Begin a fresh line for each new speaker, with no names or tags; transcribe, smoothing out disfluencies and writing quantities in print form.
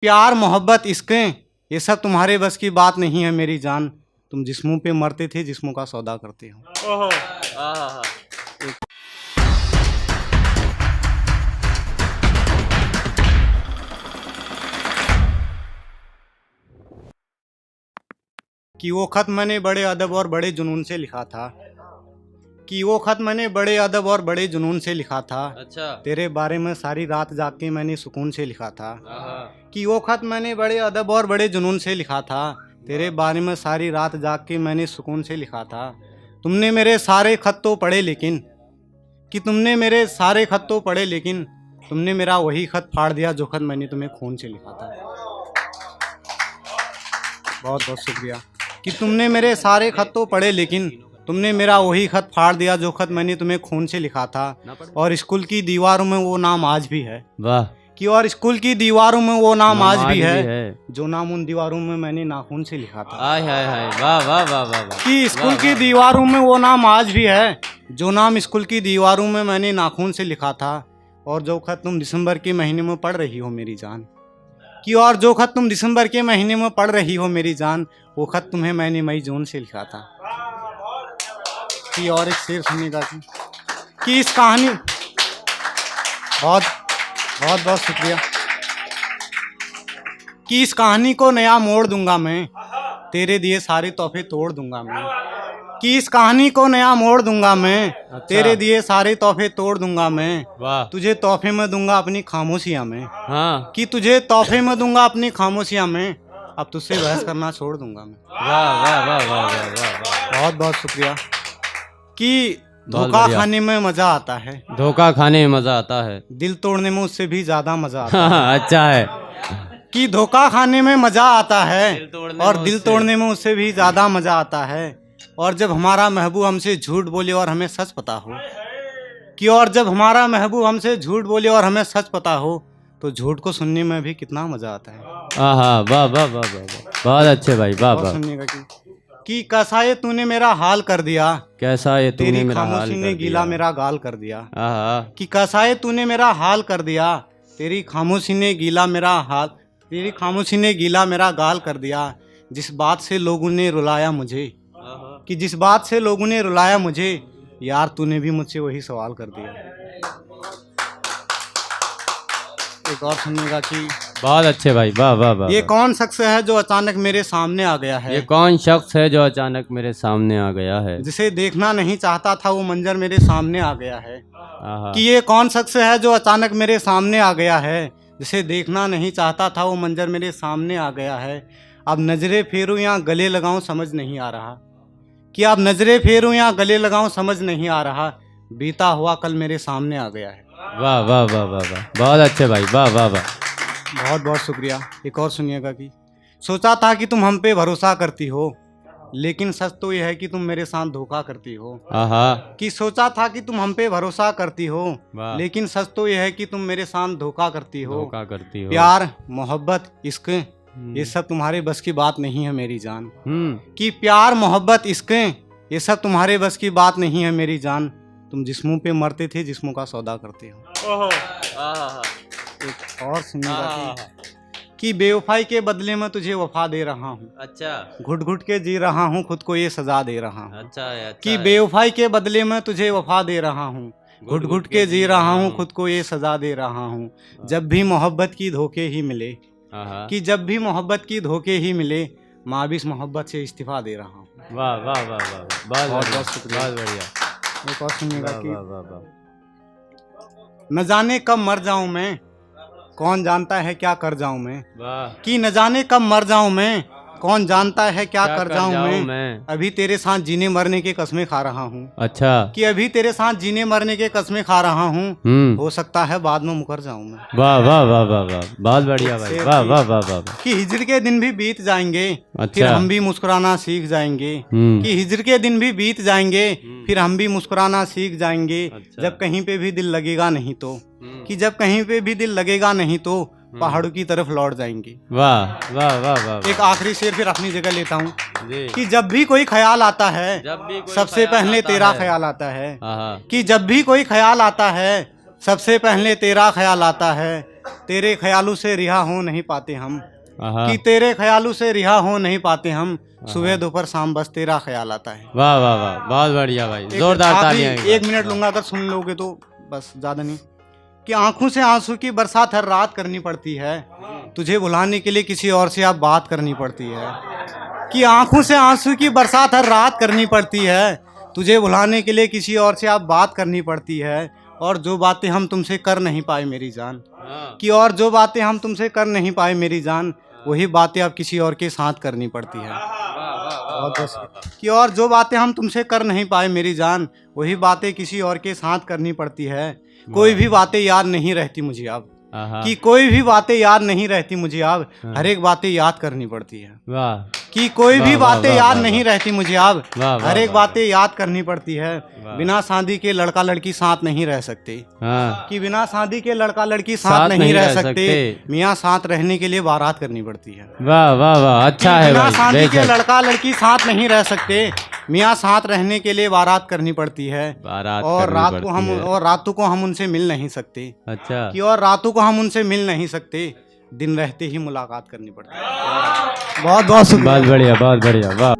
प्यार मोहब्बत इश्क़ें ये सब तुम्हारे बस की बात नहीं है मेरी जान। तुम जिस मुंह पे मरते थे जिस्मों का सौदा करते हो।
ओहो
कि वो खत मैंने बड़े अदब और बड़े जुनून से लिखा था। कि वो खत मैंने बड़े अदब और बड़े जुनून से लिखा था।
अच्छा
तेरे बारे में सारी रात जाग के मैंने सुकून से लिखा था।
आहा,
कि वो खत मैंने बड़े अदब और बड़े जुनून से लिखा था। तेरे बारे में सारी रात जाग के मैंने सुकून से लिखा था। तुमने मेरे सारे खत तो पढ़े लेकिन कि तुमने मेरे सारे खत तो पढ़े लेकिन तुमने मेरा वही खत फाड़ दिया जो खत मैंने तुम्हें खून से लिखा था। बहुत बहुत शुक्रिया। कि तुमने मेरे सारे खत तो पढ़े लेकिन तुमने मेरा वही खत फाड़ दिया जो खत मैंने तुम्हें खून से लिखा था। और स्कूल की दीवारों में वो नाम आज भी है।
वाह
कि और स्कूल की दीवारों में वो नाम आज भी है
है।
जो नाम उन दीवारों में मैंने नाखून से लिखा था।
आय हाय हाय वाह वाह वाह वाह वाह।
कि स्कूल की दीवारों में वो नाम आज भी है जो नाम स्कूल की दीवारों में मैंने नाखून से लिखा था। और जो खत तुम दिसंबर के महीने में पढ़ रही हो मेरी जान। कि और जो खत तुम दिसंबर के महीने में पढ़ रही हो मेरी जान वो खत तुम्हें मैंने मई जून से लिखा था। कि और एक शेर सुनिएगा कि इस कहानी बहुत बहुत बहुत शुक्रिया। कि इस कहानी को नया मोड़ दूंगा मैं तेरे दिए सारे तोहफे तोड़ दूंगा मैं। कि इस कहानी को नया मोड़ दूंगा मैं तेरे दिए सारे तोहफे तोड़ दूंगा मैं।
वाह
तुझे तोहफे में दूंगा अपनी खामोशियां में।
हाँ
कि तुझे तोहफे में दूंगा अपनी खामोशियां में। अब तुझसे बहस करना छोड़ दूंगा मैं।
वाह वाह वाह वाह वाह वाह।
बहुत बहुत शुक्रिया। कि
बहुत
धोखा
बढ़िया।
खाने में मजा आता है
धोखा खाने में मजा आता है।
दिल तोड़ने में उससे भी ज्यादा मजा आता है।
हाँ, अच्छा है।
कि धोखा खाने में मजा आता है
दिल तोड़ने
और
में
दिल
उससे-
तोड़ने में उससे भी ज्यादा मजा आता है। और जब हमारा महबूब हमसे झूठ बोले और हमें सच पता हो। कि और जब हमारा महबूब हमसे झूठ बोले और हमें सच पता हो तो झूठ को सुनने में भी कितना मजा आता है।
आहा वाह वाह वाह वाह वाह। बहुत अच्छे भाई वाह
और
वाह।
सुनिएगा कि कैसा ये तूने मेरा हाल कर दिया।
कैसा ये तूने
तेरी
मेरा हाल
खामोशी ने
कर
गीला
दिया।
मेरा गाल कर दिया।
आहा
कि कैसा ये तूने मेरा हाल कर दिया। तेरी खामोशी ने गीला मेरा हाल तेरी खामोशी ने गीला मेरा गाल कर दिया। जिस बात से लोगों ने रुलाया मुझे। कि जिस बात से लोगों ने रुलाया मुझे यार तूने भी मुझसे वही सवाल कर दिया। एक और सुनिएगा कि
बहुत अच्छे भाई वाह वाह वाह।
ये
वाह।
कौन शख्स है जो अचानक मेरे सामने आ गया
ये
है।
कौन शख्स है जो अचानक मेरे सामने आ गया है।
जिसे देखना नहीं चाहता था वो मंजर मेरे सामने आ गया है।
आहा
कि ये कौन शख्स है जो अचानक मेरे सामने आ गया है। जिसे देखना नहीं चाहता था वो मंजर मेरे सामने आ गया है। अब नजरें फेरूं या गले लगाऊं समझ नहीं आ रहा। कि अब नजरें फेरूं या गले लगाऊं समझ नहीं आ रहा। बीता हुआ कल मेरे सामने आ गया है।
वाह वाह वाह वाह वाह। बहुत अच्छे भाई वाह वाह वाह।
बहुत बहुत शुक्रिया। एक और सुनिएगा कि सोचा था कि तुम हम पे भरोसा करती हो लेकिन सच तो यह है कि तुम मेरे साथ धोखा करती हो।
आहा
कि सोचा था कि तुम हम पे भरोसा करती हो
वाह।
लेकिन सच तो यह है कि तुम मेरे साथ धोखा करती हो।
धोखा करती हो।
प्यार मोहब्बत इश्क ये सब तुम्हारे बस की बात नहीं है मेरी जान। कि प्यार मोहब्बत इश्क ये सब तुम्हारे बस की बात नहीं है मेरी जान। तुम जिस मुंह पे मरते थे जिस्मों का सौदा करते हो।
ओहो आहा
एक और सुनिएगा
आहा।
कि बेवफाई के बदले में तुझे वफा दे रहा हूँ।
अच्छा
घुट घुट के जी रहा हूँ खुद को ये सजा दे रहा हूँ।
अच्छा है अच्छा
कि
है।
बेवफाई के बदले में तुझे वफा दे रहा हूँ। घुट घुट के जी रहा हूँ खुद को ये सजा दे रहा हूँ। जब भी मोहब्बत की धोखे ही मिले।
आहा
कि जब भी मोहब्बत की धोखे ही मिले माँ भी इस मोहब्बत से इस्तीफा दे रहा हूँ।
वाह वाह वाह वाह वाह। बहुत
बहुत
बढ़िया,
बहुत शुक्रिया।
बहुत बढ़िया।
एक और सुनिएगा
वाह
कि
वाह वाह वाह।
न जाने कब मर जाऊं मैं कौन जानता है क्या कर जाऊं मैं।
वाह
कि न जाने कब मर जाऊं मैं कौन जानता है क्या कर जाऊं मैं।
मैं।
अभी तेरे साथ जीने मरने के कस्में खा रहा हूँ।
अच्छा
कि अभी तेरे साथ जीने मरने के कस्में खा रहा हूँ। हो सकता है बाद में मुकर जाऊं मैं।
वाह वाह वाह वाह वाह। बहुत बढ़िया भाई वाह वाह वाह वाह वाह।
कि हिजर के दिन भी बीत जाएंगे फिर
अच्छा।
हम भी मुस्कुराना सीख जाएंगे।
हम्म।
कि हिजर के दिन भी बीत जाएंगे फिर हम भी मुस्कुराना सीख जाएंगे।
अच्छा।
जब कहीं पे भी दिल लगेगा नहीं तो। कि जब कहीं पे भी दिल लगेगा नहीं तो पहाड़ों की तरफ लौट जाएंगे।
वाह वाह वाह वाह।
एक आखिरी शेर फिर अपनी जगह लेता हूँ
जी।
कि जब भी कोई ख्याल आता है
जब भी कोई
सबसे
ख्याल
पहले
आता
तेरा
है।
ख्याल आता है।
आहा
कि जब भी कोई ख्याल आता है सबसे पहले तेरा ख्याल आता है। तेरे ख्यालों से रिहा हो नहीं पाते हम,
आहा,
कि तेरे ख्यालों से रिहा हो नहीं पाते हम, सुबह दोपहर शाम बस तेरा ख्याल आता है।
वाह वाह वाह, बहुत बढ़िया भाई,
एक
जोरदार
आखिरी
तालियां।
एक मिनट लूंगा, अगर सुन लोगे तो बस, ज्यादा नहीं। कि आंखों से आंसू की बरसात हर रात करनी पड़ती है, तुझे बुलाने के लिए किसी और से अब बात करनी पड़ती है। कि आंखों से आंसू की बरसात हर रात करनी पड़ती है, तुझे बुलाने के लिए किसी और से अब बात करनी पड़ती है। और जो बातें हम तुमसे कर नहीं पाए मेरी जान, कि और जो बातें हम तुमसे कर नहीं पाए मेरी जान, वही बातें अब किसी और के साथ करनी पड़ती है। कि और जो बातें हम तुमसे कर नहीं पाए मेरी जान, वही बातें किसी और के साथ करनी पड़ती है। कोई भी बातें याद नहीं रहती मुझे अब,
आहा,
कि कोई भी बातें याद नहीं रहती मुझे अब, हर एक बातें याद करनी पड़ती है।
वाह
कि कोई भी
वाह, वाह,
बातें
वाह,
याद
वाह,
नहीं रहती मुझे अब,
वाह, वाह,
हर एक
वाह,
बातें याद करनी पड़ती है।
वाह।
बिना शादी के लड़का लड़की साथ नहीं रह सकते,
हाँ,
कि बिना शादी के लड़का लड़की साथ नहीं रह सकते, मियाँ साथ रहने के लिए बारात करनी पड़ती है।
वाह वाह वाह, अच्छा है
बिना
भाई,
शादी के
बेशक।
लड़का लड़की साथ नहीं रह सकते, मियाँ साथ रहने के लिए बारात करनी पड़ती है।
बारात
और
करनी
रात को
पड़ती
हम
है।
और रातों को हम उनसे मिल नहीं सकते,
अच्छा,
कि और रातों को हम उनसे मिल नहीं सकते, दिन रहते ही मुलाकात करनी पड़ती है। बहुत बहुत शुक्रिया।
बहुत बढ़िया, बहुत बढ़िया, वाह।